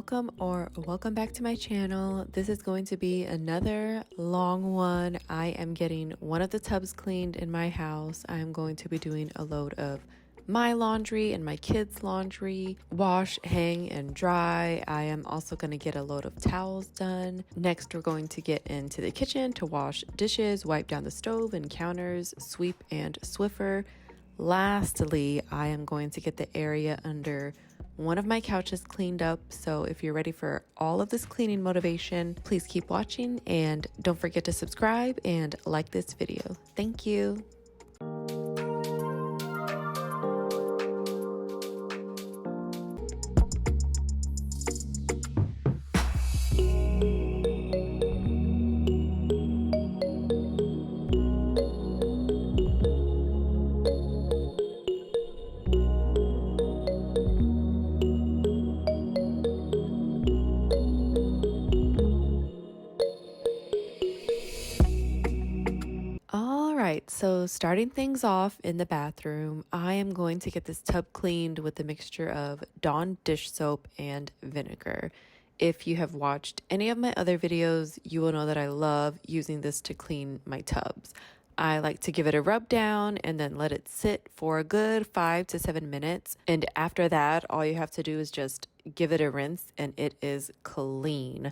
welcome or welcome back to my channel. This is going to be another long one. I am getting one of the tubs cleaned in my house. I am going to be doing a load of my laundry and my kids' laundry, wash, hang, and dry. I am also going to get a load of towels done. Next, we're going to get into the kitchen to wash dishes, wipe down the stove and counters, sweep and Swiffer. Lastly, I am going to get the area under one of my couches cleaned up. So if you're ready for all of this cleaning motivation, please keep watching and don't forget to subscribe and like this video. Thank you. So starting things off in the bathroom, I am going to get this tub cleaned with a mixture of Dawn dish soap and vinegar. If you have watched any of my other videos, you will know that I love using this to clean my tubs. I like to give it a rub down and then let it sit for a good 5 to 7 minutes. And after that, all you have to do is just give it a rinse and it is clean.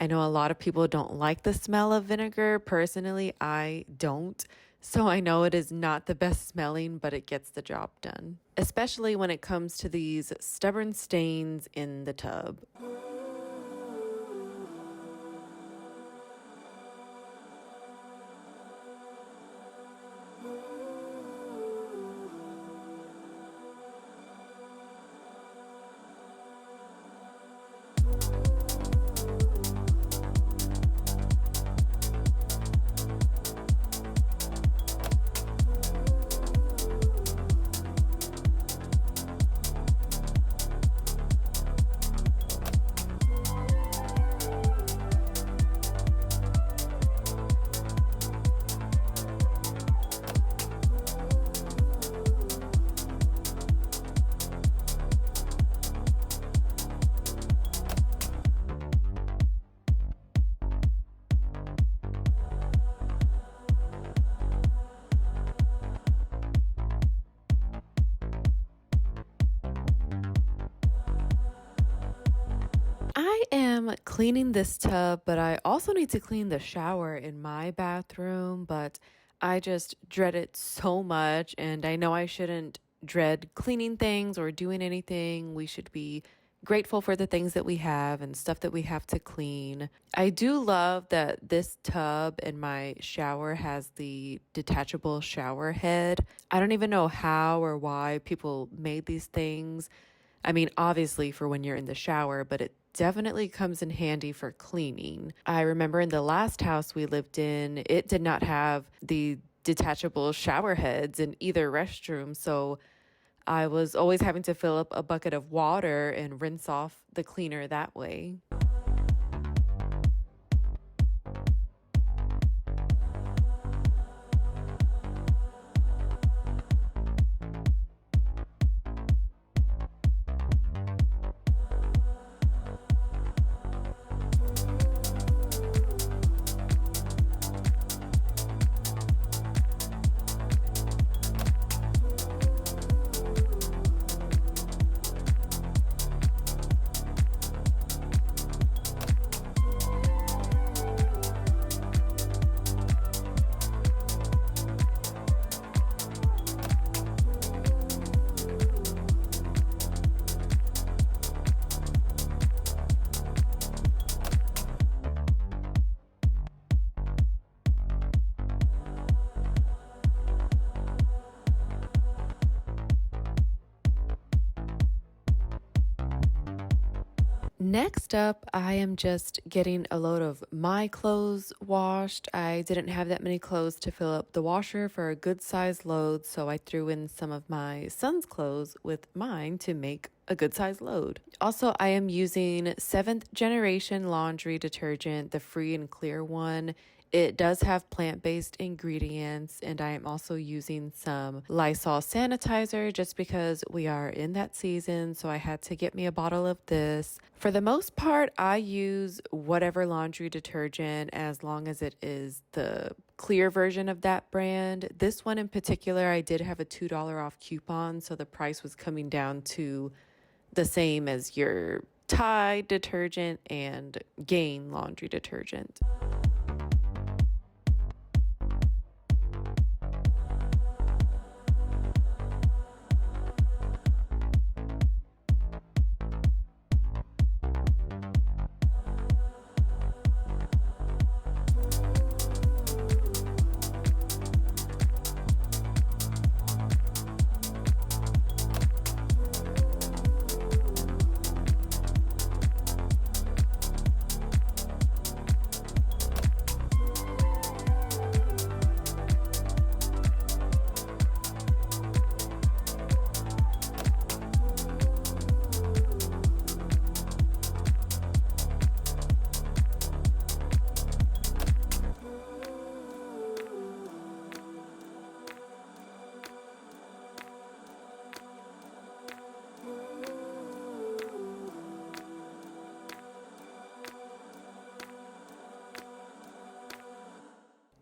I know a lot of people don't like the smell of vinegar. Personally, I don't. So I know it is not the best smelling, but it gets the job done, especially when it comes to these stubborn stains in the tub. I am cleaning this tub, but I also need to clean the shower in my bathroom, but I just dread it so much, and I know I shouldn't dread cleaning things or doing anything. We should be grateful for the things that we have and stuff that we have to clean. I do love that this tub in my shower has the detachable shower head. I don't even know how or why people made these things. I mean, obviously for when you're in the shower, but it definitely comes in handy for cleaning. I remember in the last house we lived in, it did not have the detachable shower heads in either restroom. So I was always having to fill up a bucket of water and rinse off the cleaner that way. Next up, I am just getting a load of my clothes washed. I didn't have that many clothes to fill up the washer for a good size load, so I threw in some of my son's clothes with mine to make a good size load. Also, I am using 7th generation laundry detergent, the free and clear one. It does have plant-based ingredients, and I am also using some Lysol sanitizer just because we are in that season, so I had to get me a bottle of this. For the most part, I use whatever laundry detergent as long as it is the clear version of that brand. This one in particular, I did have a $2 off coupon, so the price was coming down to the same as your Tide detergent and Gain laundry detergent.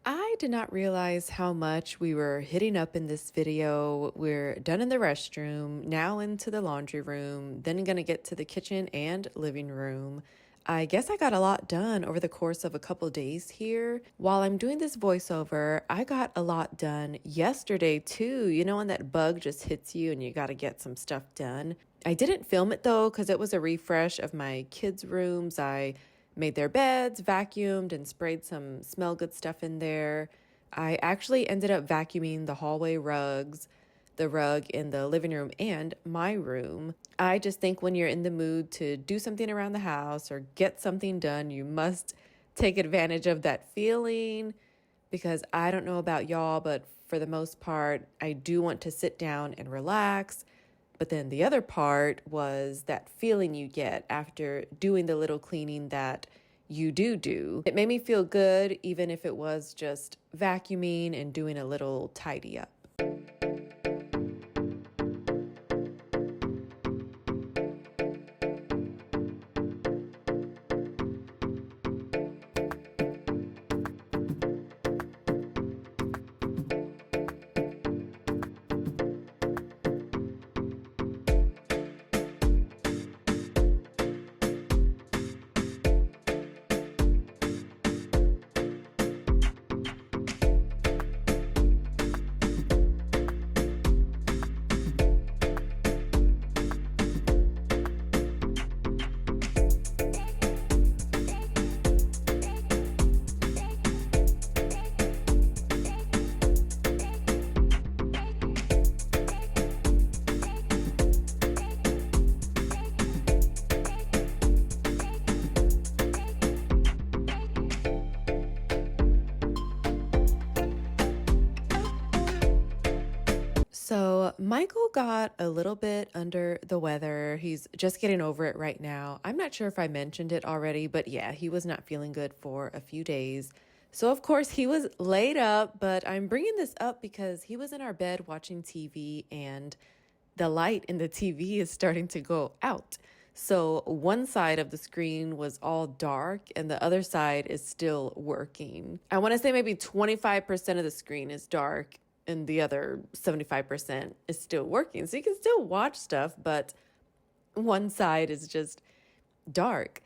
I did not realize how much we were hitting up in this video. We're done in the restroom, now into the laundry room, then gonna get to the kitchen and living room. I guess I got a lot done over the course of a couple days here. While I'm doing this voiceover, I got a lot done yesterday too. You know, when that bug just hits you and you gotta get some stuff done. I didn't film it though, because it was a refresh of my kids' rooms. I made their beds, vacuumed, and sprayed some smell good stuff in there. I actually ended up vacuuming the hallway rugs, the rug in the living room, and my room. I just think when you're in the mood to do something around the house or get something done, you must take advantage of that feeling, because I don't know about y'all, but for the most part, I do want to sit down and relax. But then the other part was that feeling you get after doing the little cleaning that you do. It made me feel good, even if it was just vacuuming and doing a little tidy up. So, Michael got a little bit under the weather. He's just getting over it right now. I'm not sure if I mentioned it already, but yeah, he was not feeling good for a few days. So, of course, he was laid up, but I'm bringing this up because he was in our bed watching TV and the light in the TV is starting to go out. So, one side of the screen was all dark and the other side is still working. I want to say maybe 25% of the screen is dark and the other 75% is still working. So you can still watch stuff, but one side is just dark.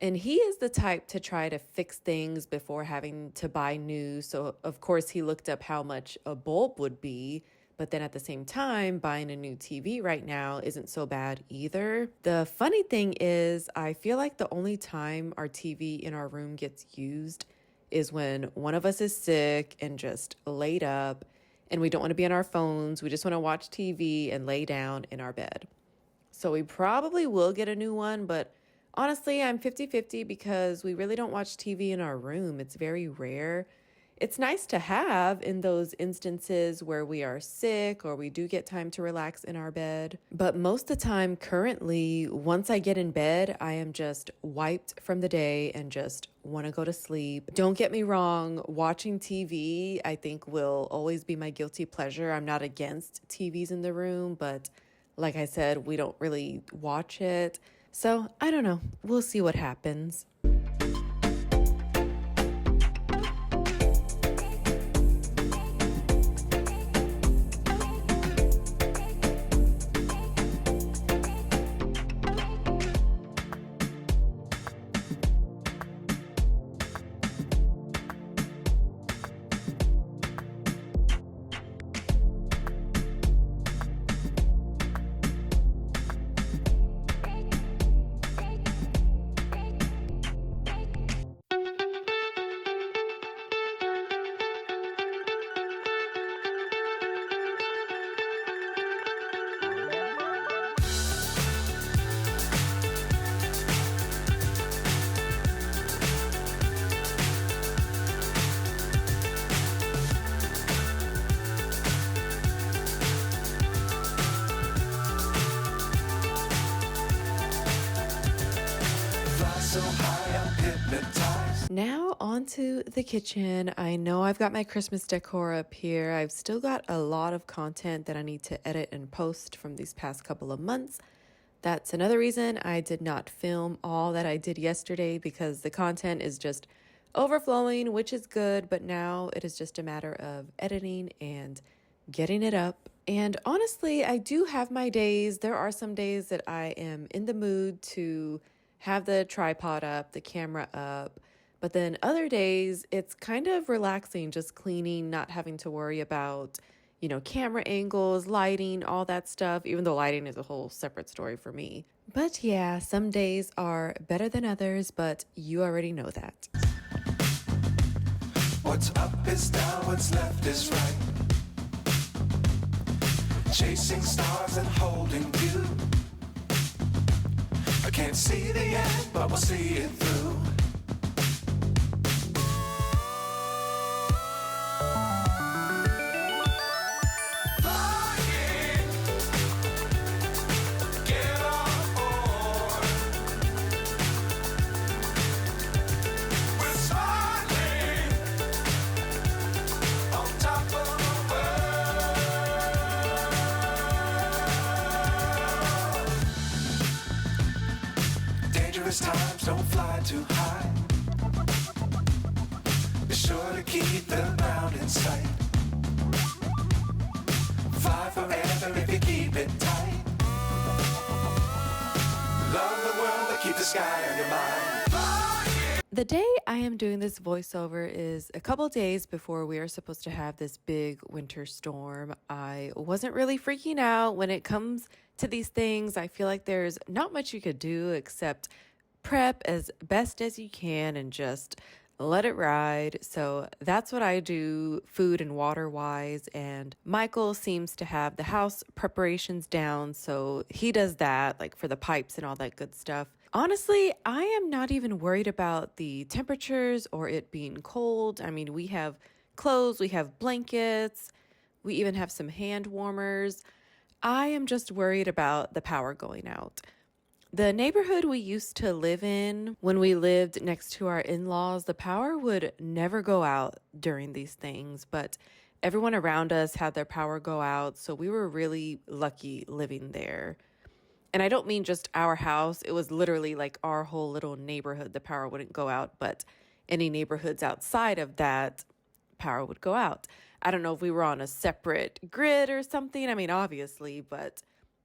And he is the type to try to fix things before having to buy new. So, of course, he looked up how much a bulb would be. But then at the same time, buying a new TV right now isn't so bad either. The funny thing is, I feel like the only time our TV in our room gets used is when one of us is sick and just laid up and we don't want to be on our phones. We just want to watch TV and lay down in our bed. So we probably will get a new one, but honestly, I'm 50-50 because we really don't watch TV in our room. It's very rare. it's nice to have in those instances where we are sick or we do get time to relax in our bed. But most of the time, currently, once I get in bed, I am just wiped from the day and just want to go to sleep. Don't get me wrong, watching TV, I think, will always be my guilty pleasure. I'm not against TVs in the room, but like I said, we don't really watch it. So I don't know. We'll see what happens. Now onto the kitchen. I know I've got my Christmas decor up here. I've still got a lot of content that I need to edit and post from these past couple of months. That's another reason I did not film all that I did yesterday, because the content is just overflowing, which is good, but now it is just a matter of editing and getting it up. And honestly, I do have my days. There are some days that I am in the mood to have the tripod up, the camera up. But then other days, it's kind of relaxing, just cleaning, not having to worry about, camera angles, lighting, all that stuff, even though lighting is a whole separate story for me. But yeah, some days are better than others, but you already know that. What's up is down, what's left is right. Chasing stars and holding you. I can't see the end, but we'll see it through. Times don't fly too high. Be sure to keep the ground in sight. Fly forever if you keep it tight. Love the world, but keep the sky on your mind. The day I am doing this voiceover is a couple days before we are supposed to have this big winter storm. I wasn't really freaking out when it comes to these things. I feel like there's not much you could do except prep as best as you can and just let it ride. So that's what I do, food and water wise. And Michael seems to have the house preparations down, so he does that, like for the pipes and all that good stuff. Honestly, I am not even worried about the temperatures or it being cold. I mean, we have clothes, we have blankets, we even have some hand warmers. I am just worried about the power going out. The neighborhood we used to live in, when we lived next to our in-laws, the power would never go out during these things, but everyone around us had their power go out, so we were really lucky living there. And I don't mean just our house. It was literally like our whole little neighborhood. The power wouldn't go out, but any neighborhoods outside of that, power would go out. I don't know if we were on a separate grid or something. I mean, obviously, but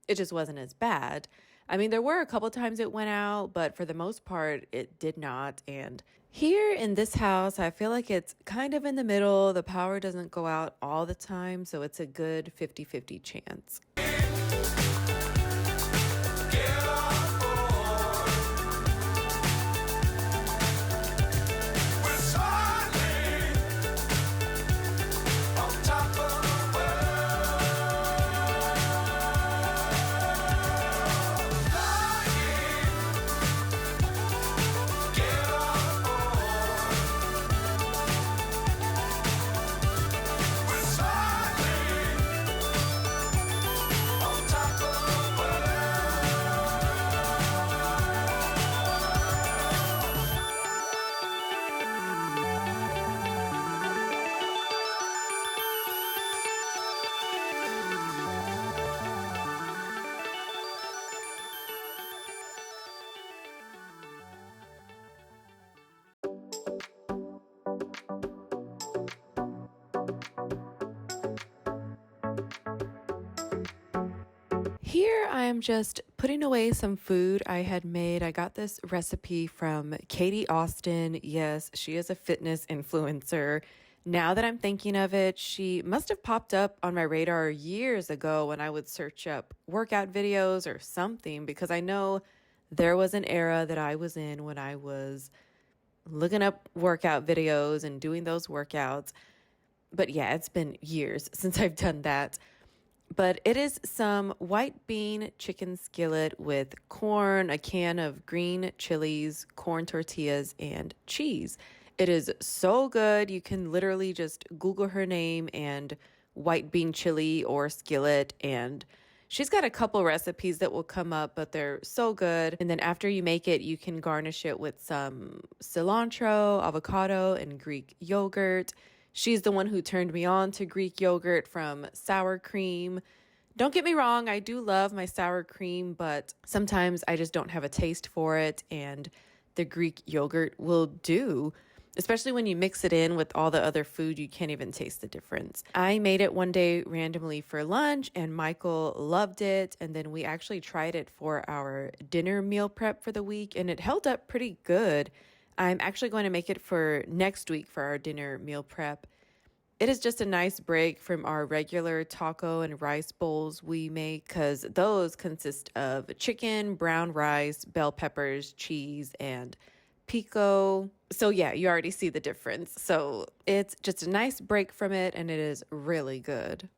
it just wasn't as bad. I mean, there were a couple times it went out, but for the most part, it did not. And here in this house, I feel like it's kind of in the middle. The power doesn't go out all the time, so it's a good 50-50 chance. Here I am just putting away some food I had made. I got this recipe from Katie Austin. Yes, she is a fitness influencer. Now that I'm thinking of it, she must have popped up on my radar years ago when I would search up workout videos or something, because I know there was an era that I was in when I was looking up workout videos and doing those workouts. But yeah, it's been years since I've done that. But it is some white bean chicken skillet with corn, a can of green chilies, corn tortillas, and cheese. It is so good. You can literally just Google her name and white bean chili or skillet, and she's got a couple recipes that will come up, but they're so good. And then after you make it, you can garnish it with some cilantro, avocado, and Greek yogurt. She's the one who turned me on to Greek yogurt from sour cream. Don't get me wrong, I do love my sour cream, but sometimes I just don't have a taste for it, and the Greek yogurt will do. Especially when you mix it in with all the other food, you can't even taste the difference. I made it one day randomly for lunch, and Michael loved it. And then we actually tried it for our dinner meal prep for the week, and it held up pretty good. I'm actually going to make it for next week for our dinner meal prep. It is just a nice break from our regular taco and rice bowls we make, because those consist of chicken, brown rice, bell peppers, cheese, and pico. So yeah, you already see the difference. So it's just a nice break from it, and it is really good.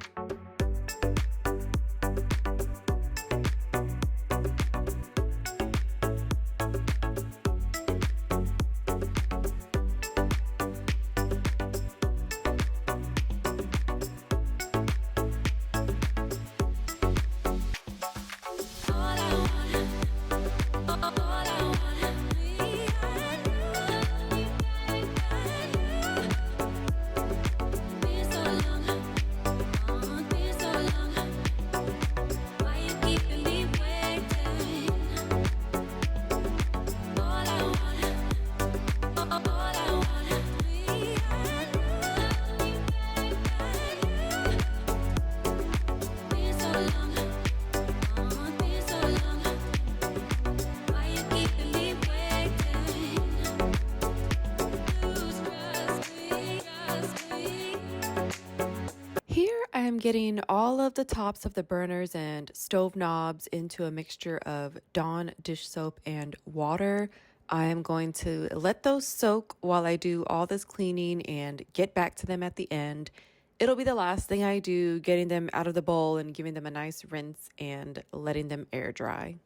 Here I am getting all of the tops of the burners and stove knobs into a mixture of Dawn dish soap and water. I am going to let those soak while I do all this cleaning and get back to them at the end. It'll be the last thing I do, getting them out of the bowl and giving them a nice rinse and letting them air dry.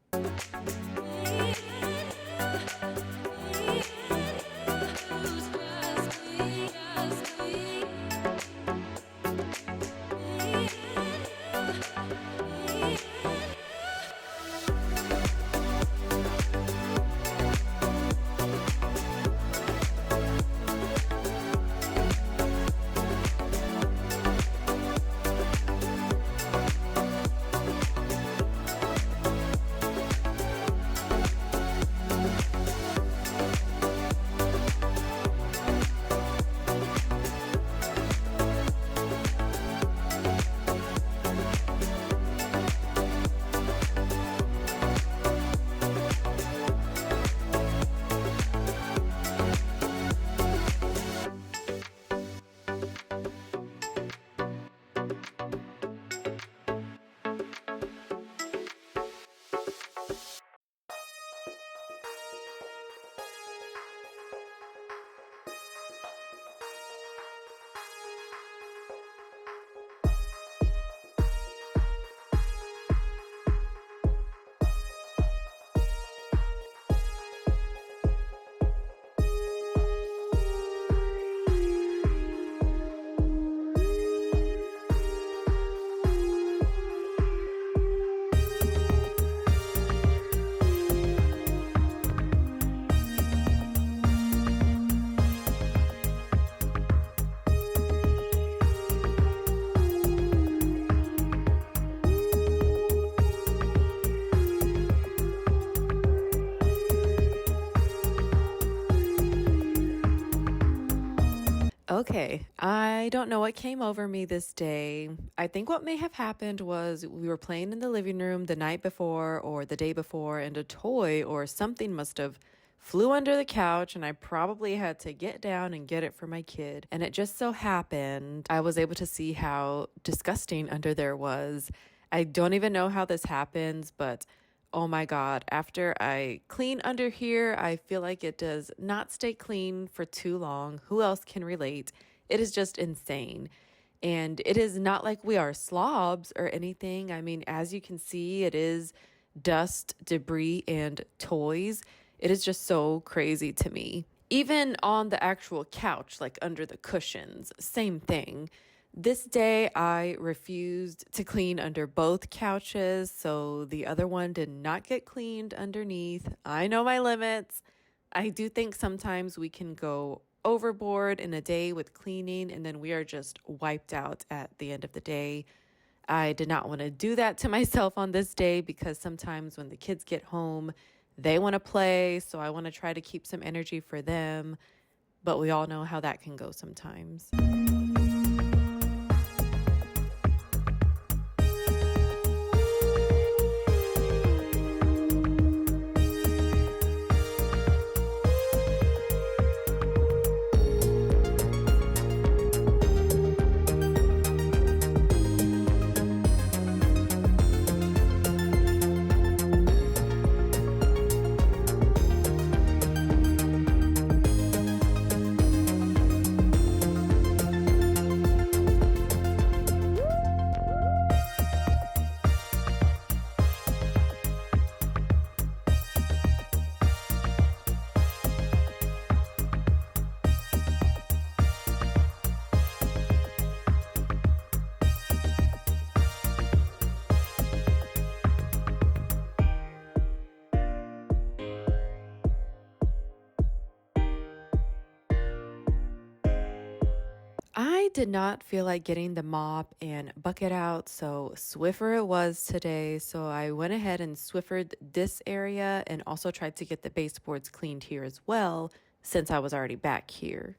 Okay, I don't know what came over me this day. I think what may have happened was we were playing in the living room the night before or the day before, and a toy or something must have flew under the couch, and I probably had to get down and get it for my kid. And it just so happened I was able to see how disgusting under there was. I don't even know how this happens, but oh my God, after I clean under here, I feel like it does not stay clean for too long. Who else can relate? It is just insane. And it is not like we are slobs or anything. I mean, as you can see, it is dust, debris, and toys. It is just so crazy to me. Even on the actual couch, like under the cushions, same thing. This day, I refused to clean under both couches, so the other one did not get cleaned underneath. I know my limits. I do think sometimes we can go overboard in a day with cleaning, and then we are just wiped out at the end of the day. I did not want to do that to myself on this day because sometimes when the kids get home, they want to play, so I want to try to keep some energy for them, but we all know how that can go sometimes. I did not feel like getting the mop and bucket out, so Swiffer it was today. So I went ahead and Swiffered this area and also tried to get the baseboards cleaned here as well, since I was already back here.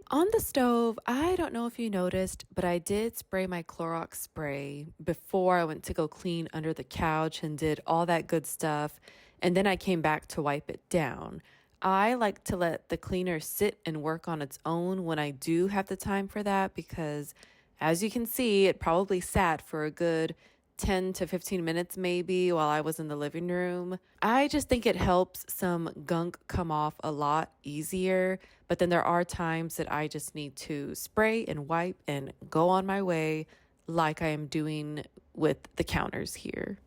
On the stove, I don't know if you noticed, but I did spray my Clorox spray before I went to go clean under the couch and did all that good stuff. And then I came back to wipe it down. I like to let the cleaner sit and work on its own when I do have the time for that because, as you can see, it probably sat for a good 10 to 15 minutes maybe while I was in the living room. I just think it helps some gunk come off a lot easier, but then there are times that I just need to spray and wipe and go on my way like I am doing with the counters here.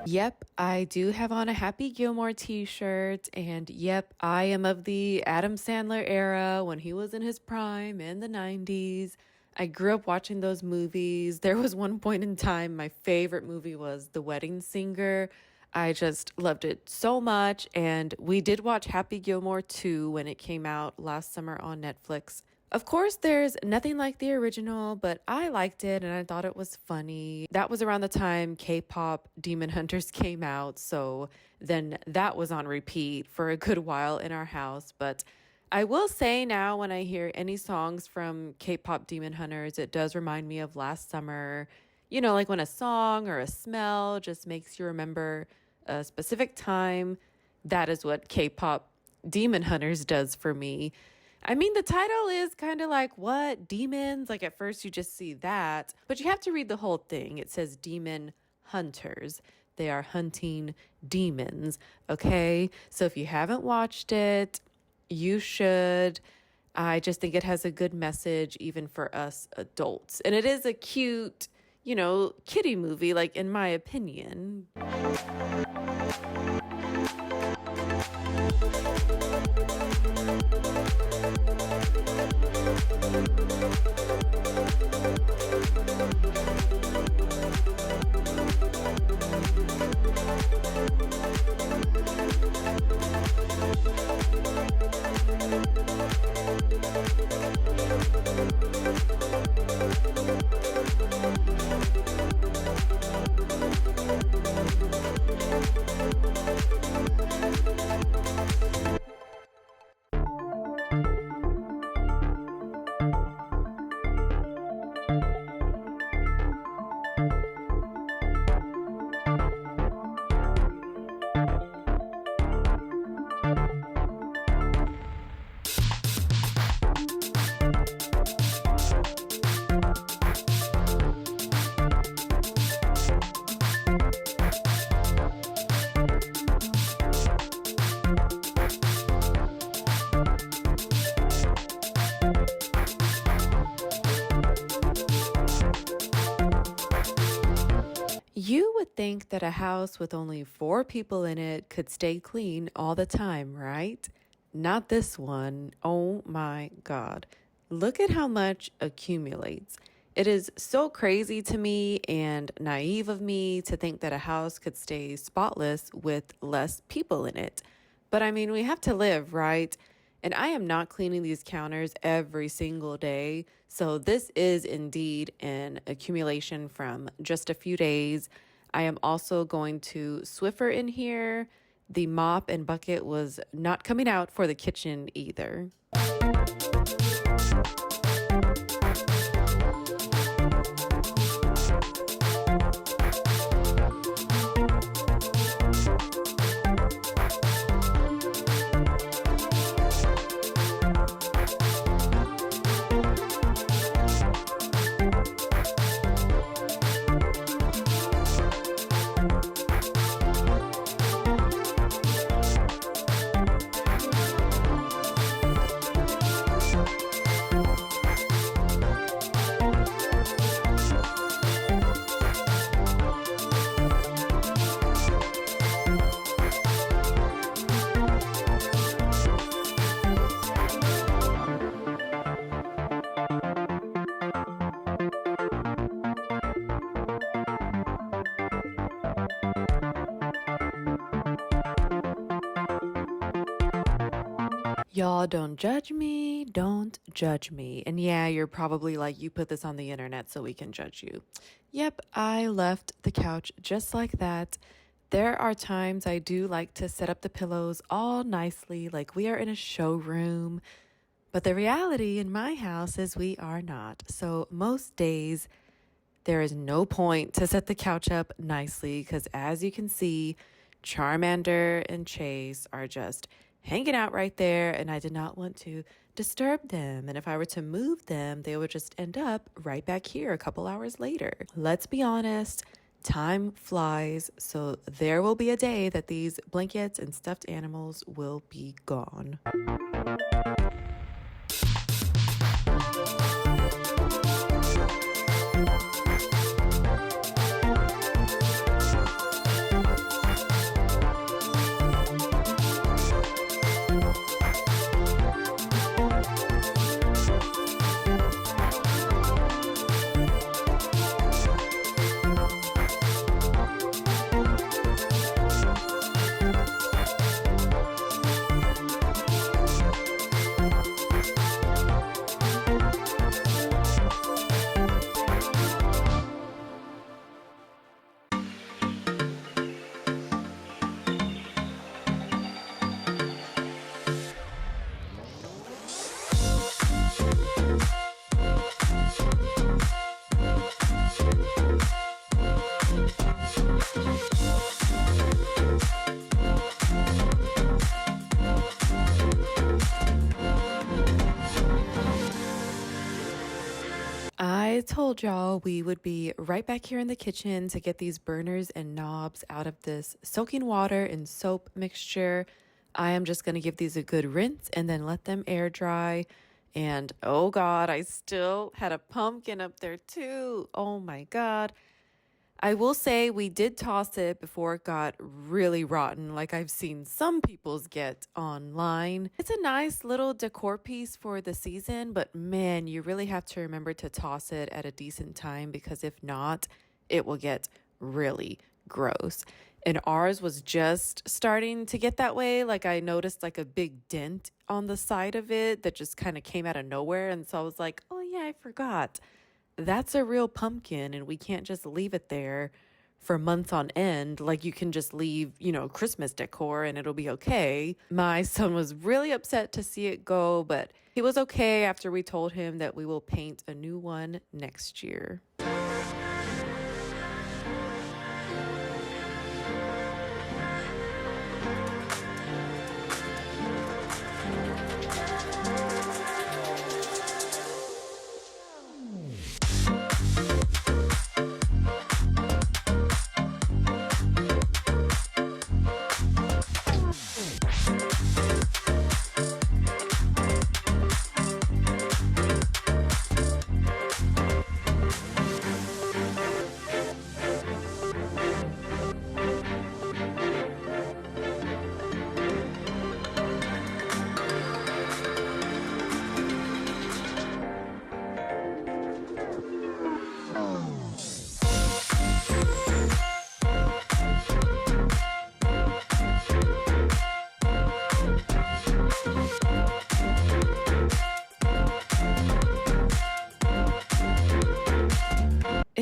Yep, I do have on a Happy Gilmore t-shirt, and yep, I am of the Adam Sandler era when he was in his prime in the 90s. I grew up watching those movies. There was one point in time my favorite movie was The Wedding Singer. I just loved it so much, and we did watch Happy Gilmore 2 when it came out last summer on Netflix. Of course, there's nothing like the original, but I liked it and I thought it was funny. That was around the time K pop Demon Hunters came out, so then that was on repeat for a good while in our house. But I will say now, when I hear any songs from K pop Demon Hunters, it does remind me of last summer. You know, like when a song or a smell just makes you remember a specific time. That is what K pop Demon Hunters does for me. I mean, the title is kind of like, what? Demons? Like, at first you just see that, but you have to read the whole thing. It says demon hunters. They are hunting demons, okay? So if you haven't watched it, you should. I just think it has a good message, even for us adults. And it is a cute, kiddie movie, like, in my opinion. You would think that a house with only 4 people in it could stay clean all the time, right? Not this one. Oh my God. Look at how much accumulates. It is so crazy to me and naive of me to think that a house could stay spotless with less people in it. But I mean, we have to live, right? And I am not cleaning these counters every single day. So this is indeed an accumulation from just a few days. I am also going to Swiffer in here. The mop and bucket was not coming out for the kitchen either. Y'all don't judge me, don't judge me. And yeah, you're probably like, you put this on the internet so we can judge you. Yep, I left the couch just like that. There are times I do like to set up the pillows all nicely, like we are in a showroom. But the reality in my house is we are not. So most days, there is no point to set the couch up nicely because as you can see, Charmander and Chase are just hanging out right there, and I did not want to disturb them. And if I were to move them, they would just end up right back here a couple hours later. Let's be honest, time flies, so there will be a day that these blankets and stuffed animals will be gone. I told y'all we would be right back here in the kitchen to get these burners and knobs out of this soaking water and soap mixture. I am just going to give these a good rinse and then let them air dry. And oh God, I still had a pumpkin up there too. Oh my God. I will say we did toss it before it got really rotten, like I've seen some people's get online. It's a nice little decor piece for the season, but man, you really have to remember to toss it at a decent time because if not, it will get really gross. And ours was just starting to get that way. Like I noticed like a big dent on the side of it that just kind of came out of nowhere. And so I was like, oh yeah, I forgot that's a real pumpkin and we can't just leave it there for months on end like you can just leave, Christmas decor and it'll be okay. My son was really upset to see it go, but he was okay after we told him that we will paint a new one next year.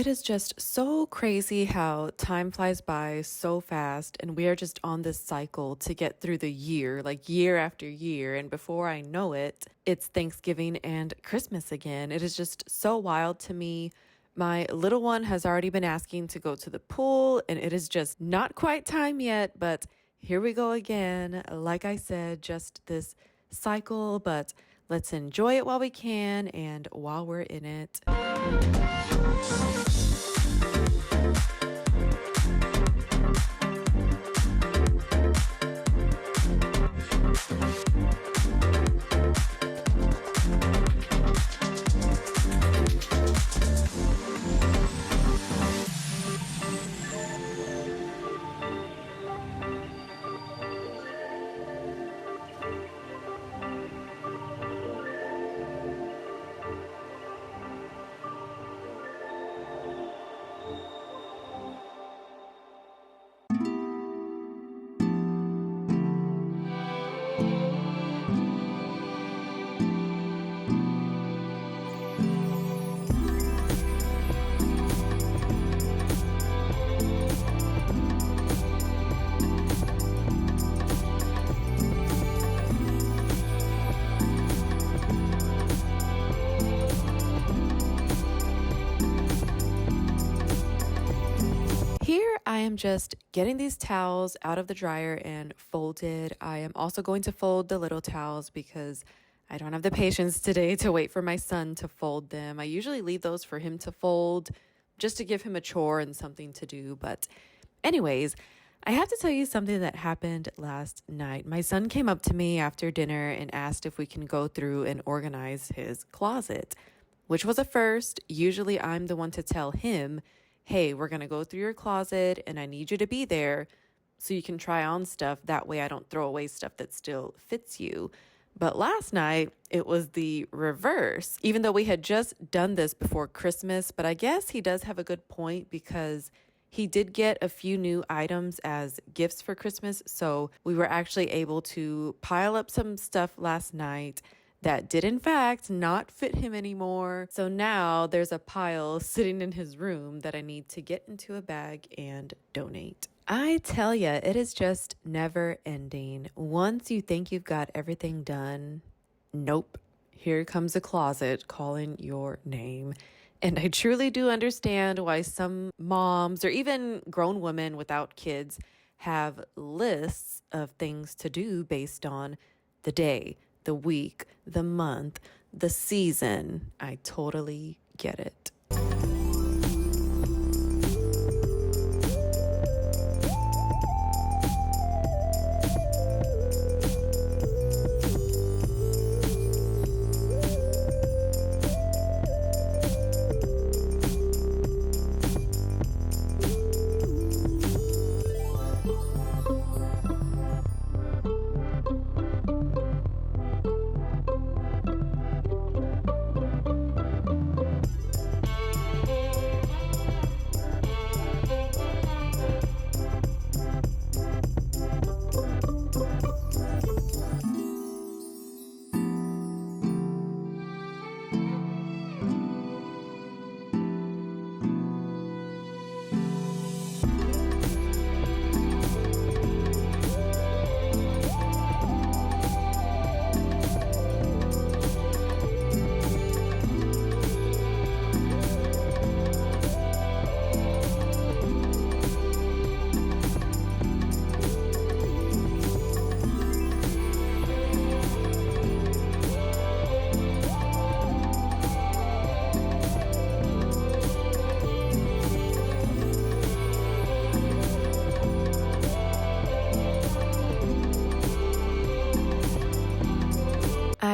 It is just so crazy how time flies by so fast, and we are just on this cycle to get through the year, like year after year. And before I know it, it's Thanksgiving and Christmas again. It is just so wild to me. My little one has already been asking to go to the pool, and it is just not quite time yet, but here we go again. Like I said, just this cycle, but let's enjoy it while we can and while we're in it. Here, I am just getting these towels out of the dryer and folded. I am also going to fold the little towels because I don't have the patience today to wait for my son to fold them. I usually leave those for him to fold just to give him a chore and something to do. But anyways, I have to tell you something that happened last night. My son came up to me after dinner and asked if we can go through and organize his closet, which was a first. Usually I'm the one to tell him, hey, we're going to go through your closet and I need you to be there so you can try on stuff. That way I don't throw away stuff that still fits you. But last night it was the reverse, even though we had just done this before Christmas. But I guess he does have a good point because he did get a few new items as gifts for Christmas. So we were actually able to pile up some stuff last night that did in fact not fit him anymore. So now there's a pile sitting in his room that I need to get into a bag and donate. I tell ya, it is just never ending. Once you think you've got everything done, nope. Here comes a closet calling your name. And I truly do understand why some moms or even grown women without kids have lists of things to do based on the day, the week, the month, the season. I totally get it.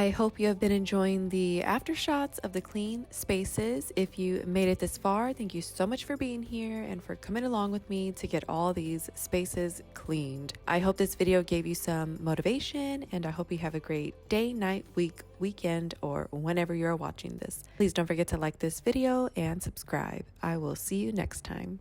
I hope you have been enjoying the after shots of the clean spaces. If you made it this far, thank you so much for being here and for coming along with me to get all these spaces cleaned. I hope this video gave you some motivation, and I hope you have a great day, night, week, weekend, or whenever you're watching this. Please don't forget to like this video and subscribe. I will see you next time.